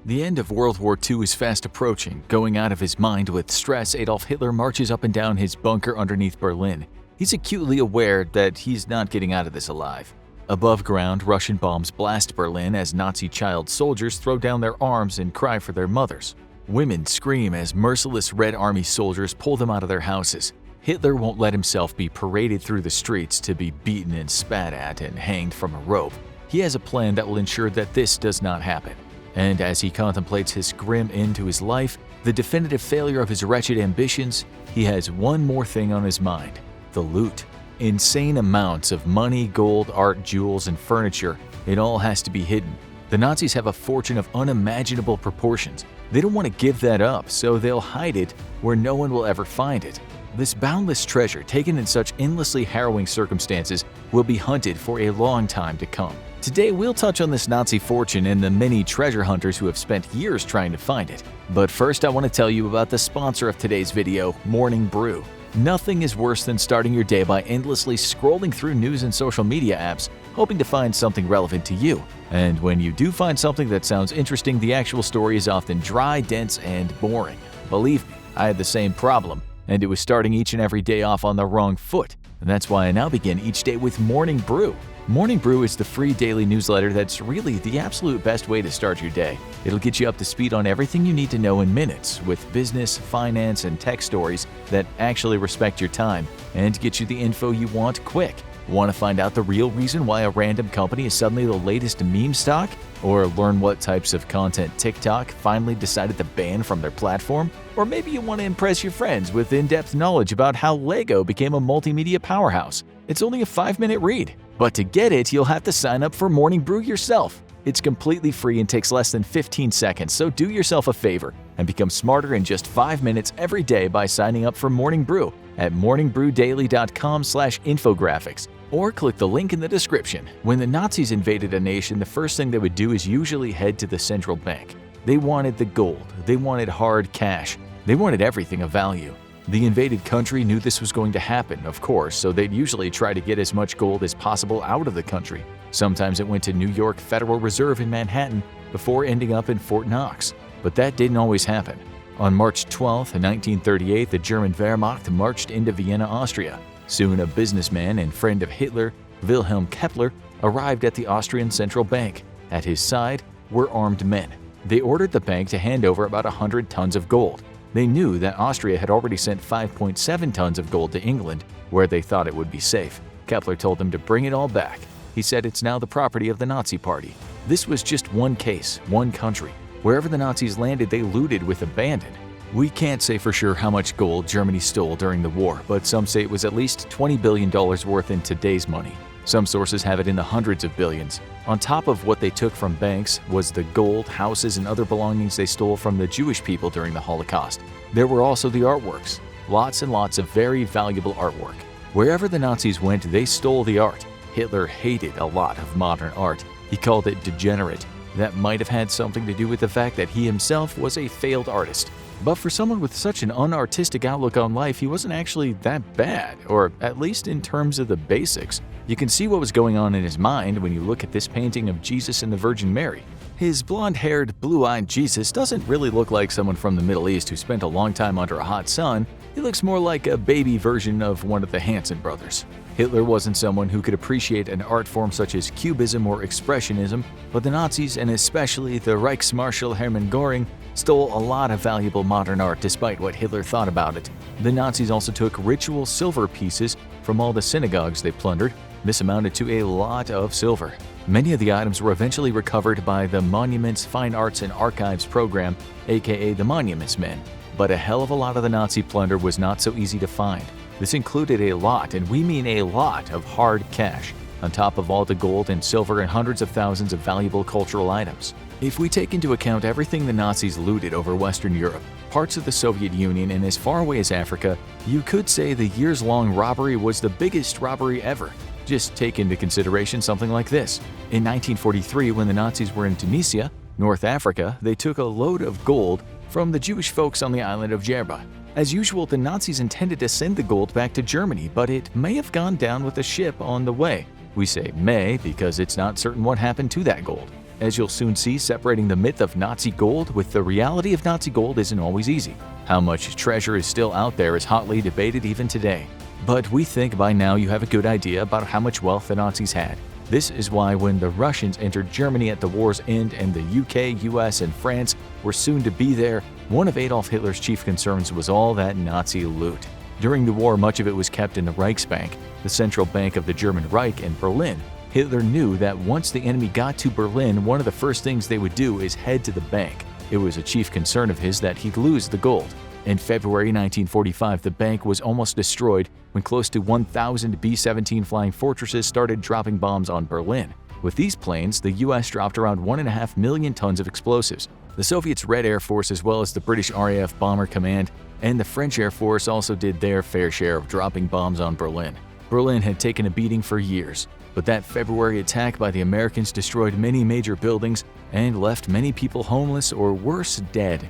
The end of World War II is fast approaching. Going out of his mind with stress, Adolf Hitler marches up and down his bunker underneath Berlin. He's acutely aware that he's not getting out of this alive. Above ground, Russian bombs blast Berlin as Nazi child soldiers throw down their arms and cry for their mothers. Women scream as merciless Red Army soldiers pull them out of their houses. Hitler won't let himself be paraded through the streets to be beaten and spat at and hanged from a rope. He has a plan that will ensure that this does not happen. And as he contemplates his grim end to his life, the definitive failure of his wretched ambitions, he has one more thing on his mind: the loot. Insane amounts of money, gold, art, jewels, and furniture. It all has to be hidden. The Nazis have a fortune of unimaginable proportions. They don't want to give that up, so they'll hide it where no one will ever find it. This boundless treasure, taken in such endlessly harrowing circumstances, will be hunted for a long time to come. Today, we'll touch on this Nazi fortune and the many treasure hunters who have spent years trying to find it. But first, I want to tell you about the sponsor of today's video, Morning Brew. Nothing is worse than starting your day by endlessly scrolling through news and social media apps, hoping to find something relevant to you. And when you do find something that sounds interesting, the actual story is often dry, dense, and boring. Believe me, I had the same problem, and it was starting each and every day off on the wrong foot. And that's why I now begin each day with Morning Brew. Morning Brew is the free daily newsletter that's really the absolute best way to start your day. It'll get you up to speed on everything you need to know in minutes, with business, finance, and tech stories that actually respect your time and get you the info you want quick. Want to find out the real reason why a random company is suddenly the latest meme stock? Or learn what types of content TikTok finally decided to ban from their platform? Or maybe you want to impress your friends with in-depth knowledge about how Lego became a multimedia powerhouse. It's only a 5-minute read. But to get it, you'll have to sign up for Morning Brew yourself. It's completely free and takes less than 15 seconds, so do yourself a favor and become smarter in just 5 minutes every day by signing up for Morning Brew at morningbrewdaily.com/infographics. Or click the link in the description. When the Nazis invaded a nation, the first thing they would do is usually head to the central bank. They wanted the gold. They wanted hard cash. They wanted everything of value. The invaded country knew this was going to happen, of course, so they'd usually try to get as much gold as possible out of the country. Sometimes it went to New York Federal Reserve in Manhattan before ending up in Fort Knox. But that didn't always happen. On March 12, 1938, the German Wehrmacht marched into Vienna, Austria. Soon, a businessman and friend of Hitler, Wilhelm Kepler, arrived at the Austrian Central Bank. At his side were armed men. They ordered the bank to hand over about 100 tons of gold. They knew that Austria had already sent 5.7 tons of gold to England, where they thought it would be safe. Kepler told them to bring it all back. He said it's now the property of the Nazi Party. This was just one case, one country. Wherever the Nazis landed, they looted with abandon. We can't say for sure how much gold Germany stole during the war, but some say it was at least $20 billion worth in today's money. Some sources have it in the hundreds of billions. On top of what they took from banks was the gold, houses, and other belongings they stole from the Jewish people during the Holocaust. There were also the artworks. Lots and lots of very valuable artwork. Wherever the Nazis went, they stole the art. Hitler hated a lot of modern art. He called it degenerate. That might have had something to do with the fact that he himself was a failed artist. But for someone with such an unartistic outlook on life, he wasn't actually that bad, or at least in terms of the basics. You can see what was going on in his mind when you look at this painting of Jesus and the Virgin Mary. His blonde-haired, blue-eyed Jesus doesn't really look like someone from the Middle East who spent a long time under a hot sun. He looks more like a baby version of one of the Hanson brothers. Hitler wasn't someone who could appreciate an art form such as Cubism or Expressionism, but the Nazis, and especially the Reichsmarschall Hermann Göring, stole a lot of valuable modern art despite what Hitler thought about it. The Nazis also took ritual silver pieces from all the synagogues they plundered. This amounted to a lot of silver. Many of the items were eventually recovered by the Monuments, Fine Arts, and Archives program, aka the Monuments Men. But a hell of a lot of the Nazi plunder was not so easy to find. This included a lot, and we mean a lot, of hard cash, on top of all the gold and silver and hundreds of thousands of valuable cultural items. If we take into account everything the Nazis looted over Western Europe, parts of the Soviet Union, and as far away as Africa, you could say the years-long robbery was the biggest robbery ever. Just take into consideration something like this. In 1943, when the Nazis were in Tunisia, North Africa, they took a load of gold from the Jewish folks on the island of Djerba. As usual, the Nazis intended to send the gold back to Germany, but it may have gone down with a ship on the way. We say may because it's not certain what happened to that gold. As you'll soon see, separating the myth of Nazi gold with the reality of Nazi gold isn't always easy. How much treasure is still out there is hotly debated even today. But we think by now you have a good idea about how much wealth the Nazis had. This is why when the Russians entered Germany at the war's end and the UK, US, and France were soon to be there, one of Adolf Hitler's chief concerns was all that Nazi loot. During the war, much of it was kept in the Reichsbank, the central bank of the German Reich in Berlin. Hitler knew that once the enemy got to Berlin, one of the first things they would do is head to the bank. It was a chief concern of his that he'd lose the gold. In February 1945, the bank was almost destroyed when close to 1,000 B-17 flying fortresses started dropping bombs on Berlin. With these planes, the US dropped around 1.5 million tons of explosives. The Soviets' Red Air Force, as well as the British RAF Bomber Command and the French Air Force, also did their fair share of dropping bombs on Berlin. Berlin had taken a beating for years, but that February attack by the Americans destroyed many major buildings and left many people homeless or worse, dead.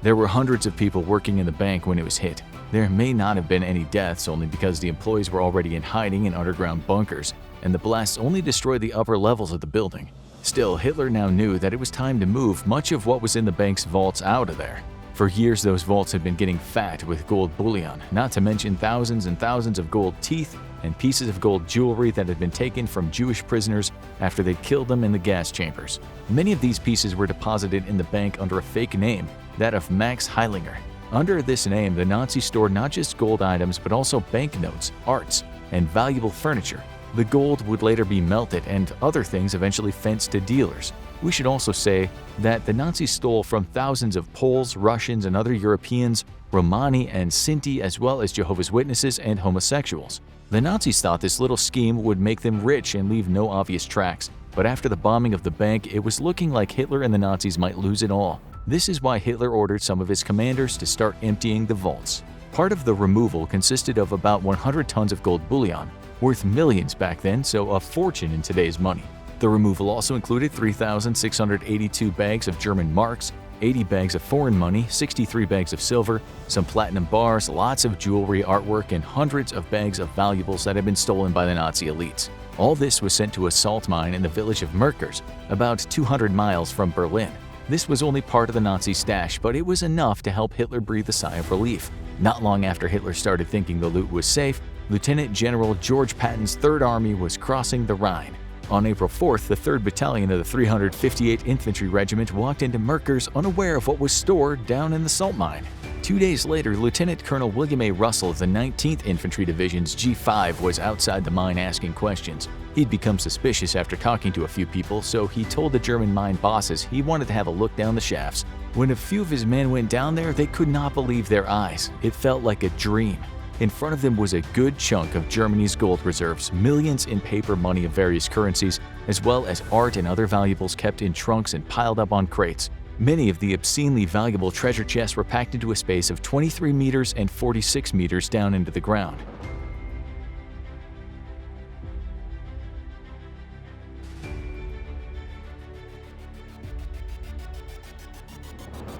There were hundreds of people working in the bank when it was hit. There may not have been any deaths, only because the employees were already in hiding in underground bunkers, and the blasts only destroyed the upper levels of the building. Still, Hitler now knew that it was time to move much of what was in the bank's vaults out of there. For years, those vaults had been getting fat with gold bullion, not to mention thousands and thousands of gold teeth and pieces of gold jewelry that had been taken from Jewish prisoners after they'd killed them in the gas chambers. Many of these pieces were deposited in the bank under a fake name, that of Max Heilinger. Under this name, the Nazis stored not just gold items but also banknotes, arts, and valuable furniture. The gold would later be melted and other things eventually fenced to dealers. We should also say that the Nazis stole from thousands of Poles, Russians, and other Europeans, Romani and Sinti, as well as Jehovah's Witnesses and homosexuals. The Nazis thought this little scheme would make them rich and leave no obvious tracks, but after the bombing of the bank, it was looking like Hitler and the Nazis might lose it all. This is why Hitler ordered some of his commanders to start emptying the vaults. Part of the removal consisted of about 100 tons of gold bullion, worth millions back then, so a fortune in today's money. The removal also included 3,682 bags of German marks, 80 bags of foreign money, 63 bags of silver, some platinum bars, lots of jewelry, artwork, and hundreds of bags of valuables that had been stolen by the Nazi elites. All this was sent to a salt mine in the village of Merkers, about 200 miles from Berlin. This was only part of the Nazi stash, but it was enough to help Hitler breathe a sigh of relief. Not long after Hitler started thinking the loot was safe, Lieutenant General George Patton's Third Army was crossing the Rhine. On April 4th, the 3rd Battalion of the 358th Infantry Regiment walked into Merkers unaware of what was stored down in the salt mine. 2 days later, Lieutenant Colonel William A. Russell of the 19th Infantry Division's G5 was outside the mine asking questions. He'd become suspicious after talking to a few people, so he told the German mine bosses he wanted to have a look down the shafts. When a few of his men went down there, they could not believe their eyes. It felt like a dream. In front of them was a good chunk of Germany's gold reserves, millions in paper money of various currencies, as well as art and other valuables kept in trunks and piled up on crates. Many of the obscenely valuable treasure chests were packed into a space of 23 meters and 46 meters down into the ground.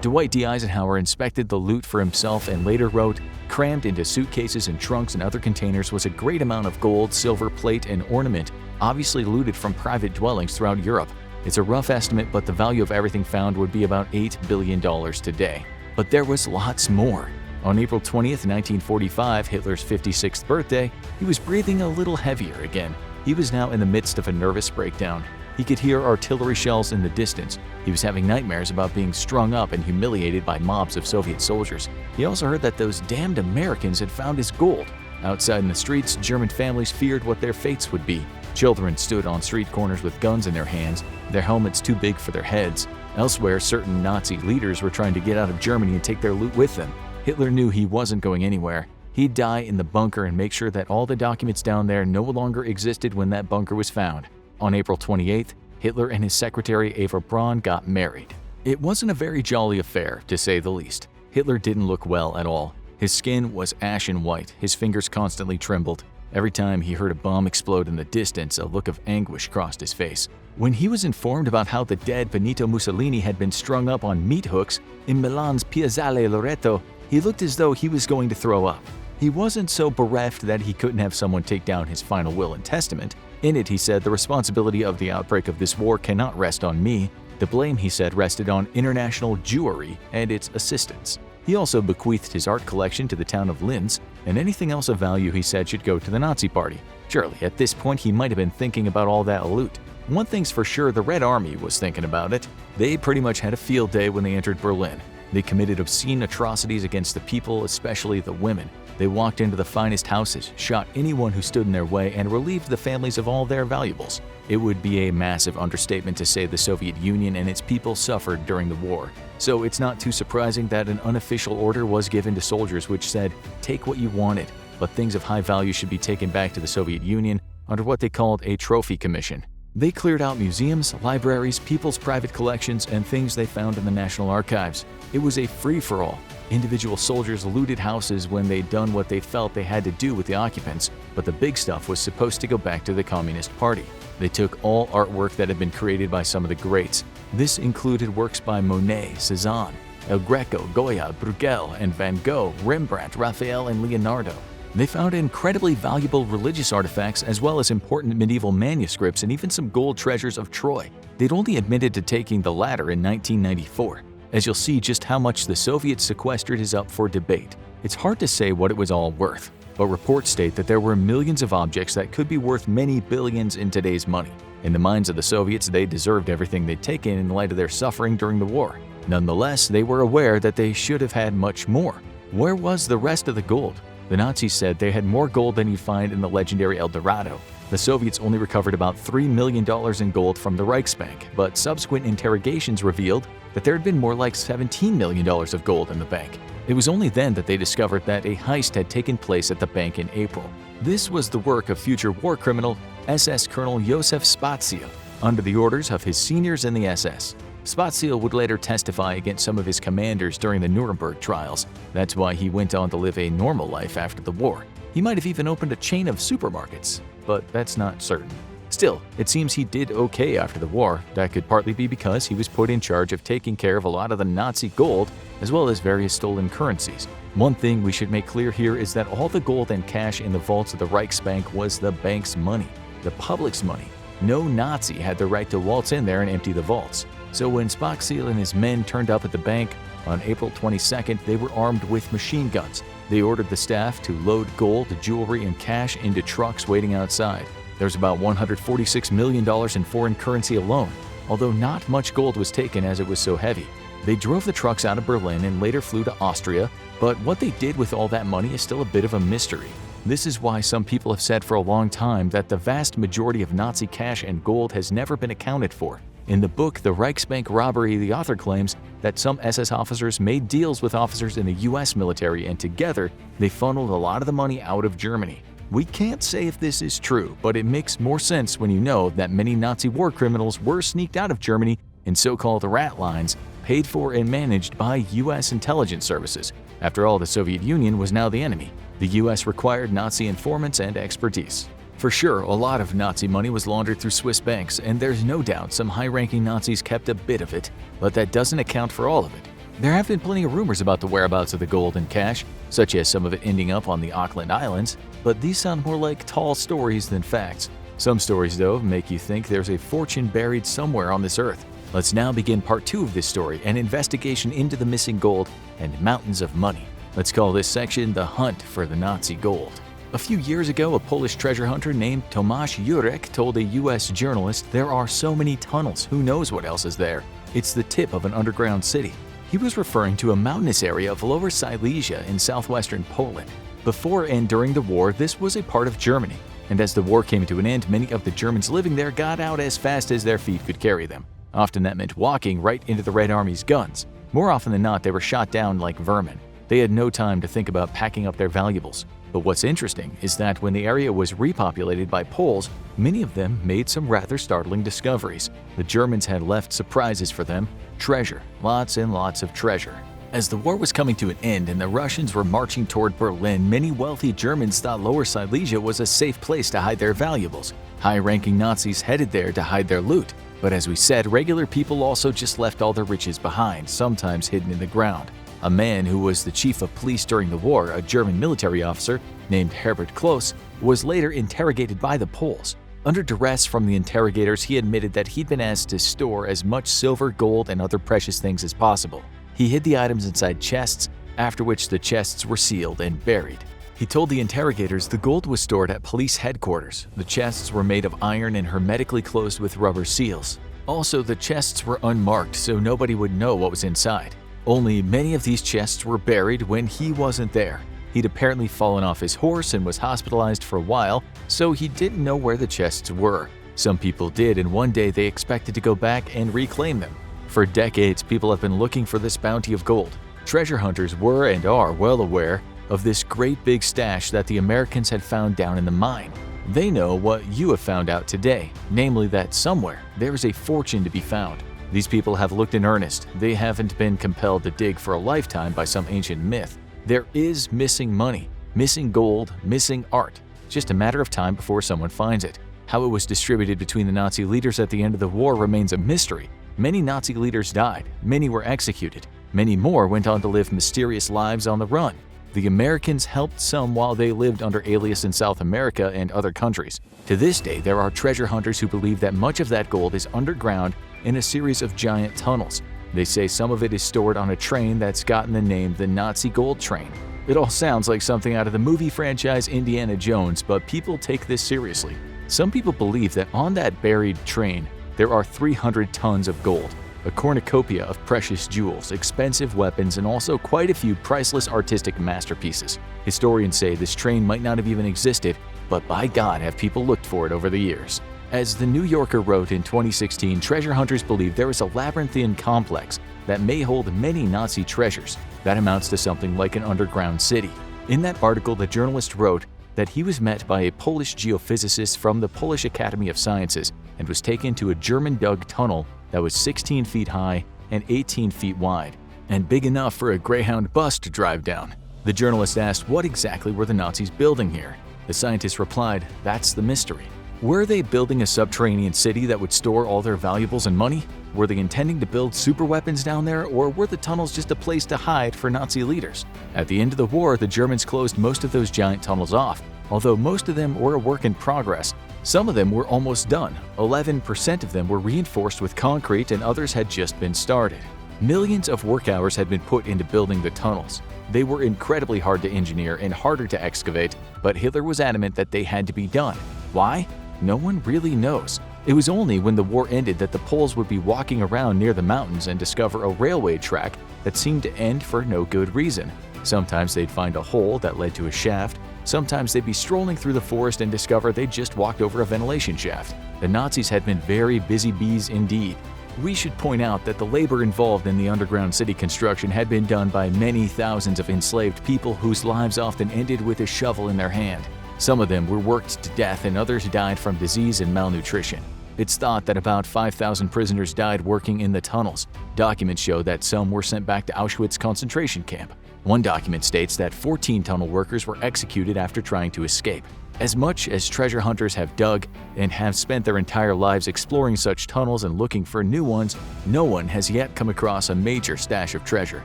Dwight D. Eisenhower inspected the loot for himself and later wrote, "Crammed into suitcases and trunks and other containers was a great amount of gold, silver, plate, and ornament, obviously looted from private dwellings throughout Europe. It's a rough estimate, but the value of everything found would be about $8 billion today. But there was lots more." On April 20th, 1945, Hitler's 56th birthday, he was breathing a little heavier again. He was now in the midst of a nervous breakdown. He could hear artillery shells in the distance. He was having nightmares about being strung up and humiliated by mobs of Soviet soldiers. He also heard that those damned Americans had found his gold. Outside in the streets, German families feared what their fates would be. Children stood on street corners with guns in their hands, their helmets too big for their heads. Elsewhere, certain Nazi leaders were trying to get out of Germany and take their loot with them. Hitler knew he wasn't going anywhere. He'd die in the bunker and make sure that all the documents down there no longer existed when that bunker was found. On April 28th, Hitler and his secretary Eva Braun got married. It wasn't a very jolly affair, to say the least. Hitler didn't look well at all. His skin was ashen white, his fingers constantly trembled. Every time he heard a bomb explode in the distance, a look of anguish crossed his face. When he was informed about how the dead Benito Mussolini had been strung up on meat hooks in Milan's Piazzale Loreto, He looked as though he was going to throw up. He wasn't so bereft that he couldn't have someone take down his final will and testament. In it, he said, "The responsibility of the outbreak of this war cannot rest on me." The blame, he said, rested on international Jewry and its assistants. He also bequeathed his art collection to the town of Linz, and anything else of value, he said, should go to the Nazi Party. Surely, at this point, he might have been thinking about all that loot. One thing's for sure, the Red Army was thinking about it. They pretty much had a field day when they entered Berlin. They committed obscene atrocities against the people, especially the women. They walked into the finest houses, shot anyone who stood in their way, and relieved the families of all their valuables. It would be a massive understatement to say the Soviet Union and its people suffered during the war. So it's not too surprising that an unofficial order was given to soldiers which said, "Take what you wanted, but things of high value should be taken back to the Soviet Union," under what they called a trophy commission. They cleared out museums, libraries, people's private collections, and things they found in the National Archives. It was a free-for-all. Individual soldiers looted houses when they'd done what they felt they had to do with the occupants, but the big stuff was supposed to go back to the Communist Party. They took all artwork that had been created by some of the greats. This included works by Monet, Cézanne, El Greco, Goya, Bruegel, and Van Gogh, Rembrandt, Raphael, and Leonardo. They found incredibly valuable religious artifacts as well as important medieval manuscripts and even some gold treasures of Troy. They'd only admitted to taking the latter in 1994. As you'll see, just how much the Soviets sequestered is up for debate. It's hard to say what it was all worth, but reports state that there were millions of objects that could be worth many billions in today's money. In the minds of the Soviets, they deserved everything they'd taken in light of their suffering during the war. Nonetheless, they were aware that they should have had much more. Where was the rest of the gold? The Nazis said they had more gold than you'd find in the legendary El Dorado. The Soviets only recovered about $3 million in gold from the Reichsbank, but subsequent interrogations revealed that there had been more like $17 million of gold in the bank. It was only then that they discovered that a heist had taken place at the bank in April. This was the work of future war criminal SS Colonel Josef Spaziel, under the orders of his seniors in the SS. Spaziel would later testify against some of his commanders during the Nuremberg trials. That's why he went on to live a normal life after the war. He might have even opened a chain of supermarkets, but that's not certain. Still, it seems he did okay after the war. That could partly be because he was put in charge of taking care of a lot of the Nazi gold, as well as various stolen currencies. One thing we should make clear here is that all the gold and cash in the vaults of the Reichsbank was the bank's money, the public's money. No Nazi had the right to waltz in there and empty the vaults. So when Spaziel and his men turned up at the bank on April 22nd, they were armed with machine guns. They ordered the staff to load gold, jewelry, and cash into trucks waiting outside. There's about $146 million in foreign currency alone, although not much gold was taken as it was so heavy. They drove the trucks out of Berlin and later flew to Austria, but what they did with all that money is still a bit of a mystery. This is why some people have said for a long time that the vast majority of Nazi cash and gold has never been accounted for. In the book The Reichsbank Robbery, the author claims that some SS officers made deals with officers in the US military and together they funneled a lot of the money out of Germany. We can't say if this is true, but it makes more sense when you know that many Nazi war criminals were sneaked out of Germany in so-called rat lines, paid for and managed by US intelligence services. After all, the Soviet Union was now the enemy. The US required Nazi informants and expertise. For sure, a lot of Nazi money was laundered through Swiss banks, and there's no doubt some high-ranking Nazis kept a bit of it, but that doesn't account for all of it. There have been plenty of rumors about the whereabouts of the gold and cash, such as some of it ending up on the Auckland Islands, but these sound more like tall stories than facts. Some stories, though, make you think there's a fortune buried somewhere on this earth. Let's now begin part 2 of this story, an investigation into the missing gold and mountains of money. Let's call this section The Hunt for the Nazi Gold. A few years ago, a Polish treasure hunter named Tomasz Jurek told a US journalist, "There are so many tunnels, who knows what else is there? It's the tip of an underground city." He was referring to a mountainous area of Lower Silesia in southwestern Poland. Before and during the war, this was a part of Germany, and as the war came to an end, many of the Germans living there got out as fast as their feet could carry them. Often that meant walking right into the Red Army's guns. More often than not, they were shot down like vermin. They had no time to think about packing up their valuables. But what's interesting is that when the area was repopulated by Poles, many of them made some rather startling discoveries. The Germans had left surprises for them, treasure, lots and lots of treasure. As the war was coming to an end and the Russians were marching toward Berlin, many wealthy Germans thought Lower Silesia was a safe place to hide their valuables. High-ranking Nazis headed there to hide their loot. But as we said, regular people also just left all their riches behind, sometimes hidden in the ground. A man who was the chief of police during the war, a German military officer named Herbert Kloss, was later interrogated by the Poles. Under duress from the interrogators, he admitted that he'd been asked to store as much silver, gold, and other precious things as possible. He hid the items inside chests, after which the chests were sealed and buried. He told the interrogators the gold was stored at police headquarters. The chests were made of iron and hermetically closed with rubber seals. Also, the chests were unmarked, so nobody would know what was inside. Only many of these chests were buried when he wasn't there. He'd apparently fallen off his horse and was hospitalized for a while, so he didn't know where the chests were. Some people did, and one day they expected to go back and reclaim them. For decades, people have been looking for this bounty of gold. Treasure hunters were and are well aware of this great big stash that the Americans had found down in the mine. They know what you have found out today, namely that somewhere there is a fortune to be found. These people have looked in earnest. They haven't been compelled to dig for a lifetime by some ancient myth. There is missing money, missing gold, missing art. It's just a matter of time before someone finds it. How it was distributed between the Nazi leaders at the end of the war remains a mystery. Many Nazi leaders died, many were executed, many more went on to live mysterious lives on the run. The Americans helped some while they lived under alias in South America and other countries. To this day, there are treasure hunters who believe that much of that gold is underground in a series of giant tunnels. They say some of it is stored on a train that's gotten the name the Nazi Gold Train. It all sounds like something out of the movie franchise Indiana Jones, but people take this seriously. Some people believe that on that buried train, there are 300 tons of gold, a cornucopia of precious jewels, expensive weapons, and also quite a few priceless artistic masterpieces. Historians say this train might not have even existed, but by God have people looked for it over the years. As the New Yorker wrote in 2016, treasure hunters believe there is a labyrinthian complex that may hold many Nazi treasures. That amounts to something like an underground city. In that article, the journalist wrote that he was met by a Polish geophysicist from the Polish Academy of Sciences and was taken to a German-dug tunnel that was 16 feet high and 18 feet wide, and big enough for a Greyhound bus to drive down. The journalist asked what exactly were the Nazis building here. The scientist replied, "That's the mystery." Were they building a subterranean city that would store all their valuables and money? Were they intending to build superweapons down there, or were the tunnels just a place to hide for Nazi leaders? At the end of the war, the Germans closed most of those giant tunnels off. Although most of them were a work in progress, some of them were almost done. 11% of them were reinforced with concrete and others had just been started. Millions of work hours had been put into building the tunnels. They were incredibly hard to engineer and harder to excavate, but Hitler was adamant that they had to be done. Why? No one really knows. It was only when the war ended that the Poles would be walking around near the mountains and discover a railway track that seemed to end for no good reason. Sometimes they'd find a hole that led to a shaft. Sometimes they'd be strolling through the forest and discover they'd just walked over a ventilation shaft. The Nazis had been very busy bees indeed. We should point out that the labor involved in the underground city construction had been done by many thousands of enslaved people whose lives often ended with a shovel in their hand. Some of them were worked to death and others died from disease and malnutrition. It's thought that about 5,000 prisoners died working in the tunnels. Documents show that some were sent back to Auschwitz concentration camp. One document states that 14 tunnel workers were executed after trying to escape. As much as treasure hunters have dug and have spent their entire lives exploring such tunnels and looking for new ones, no one has yet come across a major stash of treasure.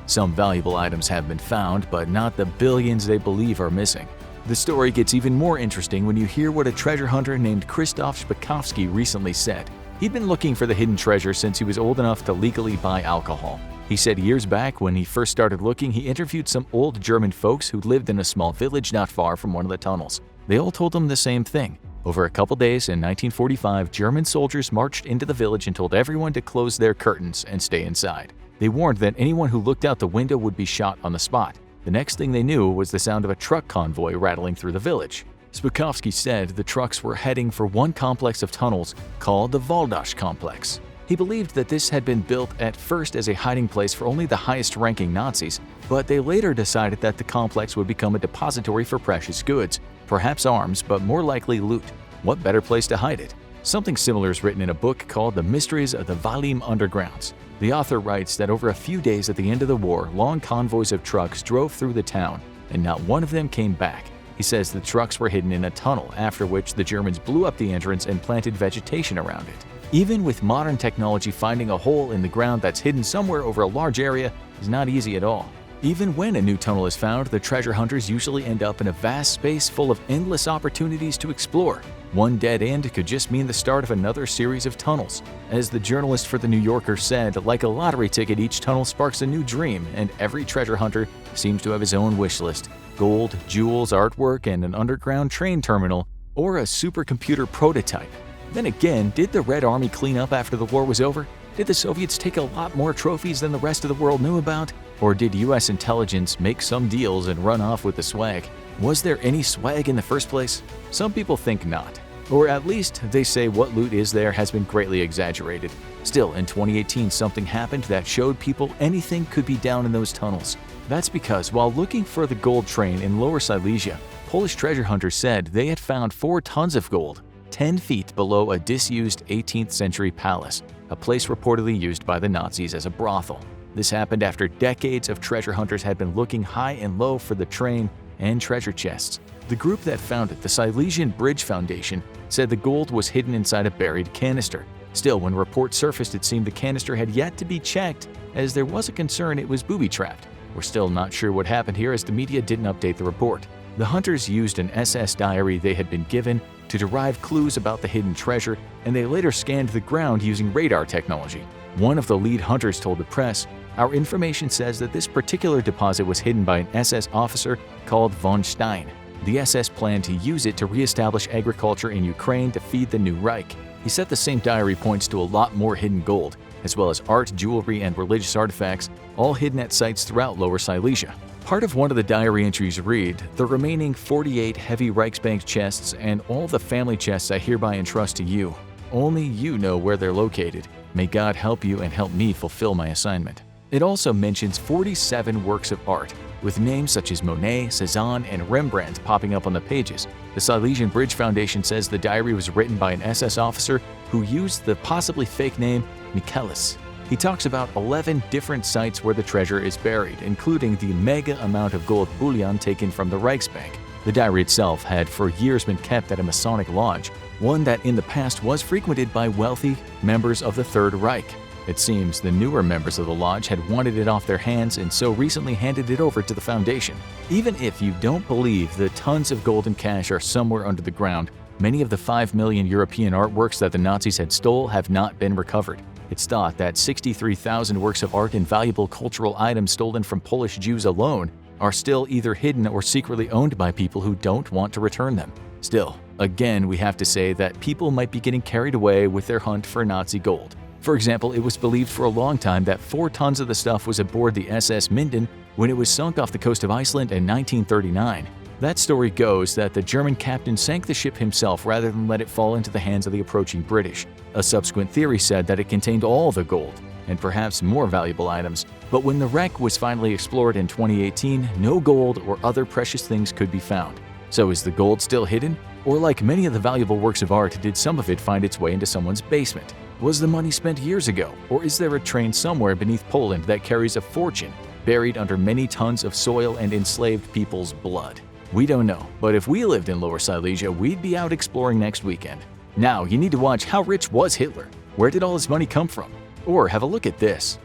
Some valuable items have been found, but not the billions they believe are missing. The story gets even more interesting when you hear what a treasure hunter named Krzysztof Szpakowski recently said. He'd been looking for the hidden treasure since he was old enough to legally buy alcohol. He said years back when he first started looking, he interviewed some old German folks who lived in a small village not far from one of the tunnels. They all told him the same thing. Over a couple days in 1945, German soldiers marched into the village and told everyone to close their curtains and stay inside. They warned that anyone who looked out the window would be shot on the spot. The next thing they knew was the sound of a truck convoy rattling through the village. Szpakowski said the trucks were heading for one complex of tunnels called the Waldasz Complex. He believed that this had been built at first as a hiding place for only the highest-ranking Nazis, but they later decided that the complex would become a depository for precious goods, perhaps arms, but more likely loot. What better place to hide it? Something similar is written in a book called The Mysteries of the Valim Undergrounds. The author writes that over a few days at the end of the war, long convoys of trucks drove through the town, and not one of them came back. He says the trucks were hidden in a tunnel, after which the Germans blew up the entrance and planted vegetation around it. Even with modern technology, finding a hole in the ground that's hidden somewhere over a large area is not easy at all. Even when a new tunnel is found, the treasure hunters usually end up in a vast space full of endless opportunities to explore. One dead end could just mean the start of another series of tunnels. As the journalist for The New Yorker said, like a lottery ticket, each tunnel sparks a new dream, and every treasure hunter seems to have his own wish list: gold, jewels, artwork, and an underground train terminal, or a supercomputer prototype. Then again, did the Red Army clean up after the war was over? Did the Soviets take a lot more trophies than the rest of the world knew about? Or did US intelligence make some deals and run off with the swag? Was there any swag in the first place? Some people think not. Or at least they say what loot is there has been greatly exaggerated. Still, in 2018, something happened that showed people anything could be down in those tunnels. That's because while looking for the gold train in Lower Silesia, Polish treasure hunters said they had found 4 tons of gold, 10 feet below a disused 18th century palace, a place reportedly used by the Nazis as a brothel. This happened after decades of treasure hunters had been looking high and low for the train and treasure chests. The group that founded the Silesian Bridge Foundation said the gold was hidden inside a buried canister. Still, when reports surfaced, it seemed the canister had yet to be checked, as there was a concern it was booby-trapped. We're still not sure what happened here, as the media didn't update the report. The hunters used an SS diary they had been given to derive clues about the hidden treasure, and they later scanned the ground using radar technology. One of the lead hunters told the press, "Our information says that this particular deposit was hidden by an SS officer called von Stein. The SS planned to use it to re-establish agriculture in Ukraine to feed the new Reich." He said the same diary points to a lot more hidden gold, as well as art, jewelry, and religious artifacts, all hidden at sites throughout Lower Silesia. Part of one of the diary entries read, "The remaining 48 heavy Reichsbank chests and all the family chests I hereby entrust to you. Only you know where they're located. May God help you and help me fulfill my assignment." It also mentions 47 works of art, with names such as Monet, Cézanne, and Rembrandt popping up on the pages. The Silesian Bridge Foundation says the diary was written by an SS officer who used the possibly fake name Michaelis. He talks about 11 different sites where the treasure is buried, including the mega amount of gold bullion taken from the Reichsbank. The diary itself had for years been kept at a Masonic lodge, one that in the past was frequented by wealthy members of the Third Reich. It seems the newer members of the lodge had wanted it off their hands and so recently handed it over to the foundation. Even if you don't believe the tons of gold and cash are somewhere under the ground, many of the 5 million European artworks that the Nazis had stole have not been recovered. It's thought that 63,000 works of art and valuable cultural items stolen from Polish Jews alone are still either hidden or secretly owned by people who don't want to return them. Still, again, we have to say that people might be getting carried away with their hunt for Nazi gold. For example, it was believed for a long time that 4 tons of the stuff was aboard the SS Minden when it was sunk off the coast of Iceland in 1939. That story goes that the German captain sank the ship himself rather than let it fall into the hands of the approaching British. A subsequent theory said that it contained all the gold, and perhaps more valuable items. But when the wreck was finally explored in 2018, no gold or other precious things could be found. So is the gold still hidden? Or like many of the valuable works of art, did some of it find its way into someone's basement? Was the money spent years ago? Or is there a train somewhere beneath Poland that carries a fortune, buried under many tons of soil and enslaved people's blood? We don't know, but if we lived in Lower Silesia, we'd be out exploring next weekend. Now, you need to watch How Rich Was Hitler? Where did all his money come from? Or have a look at this.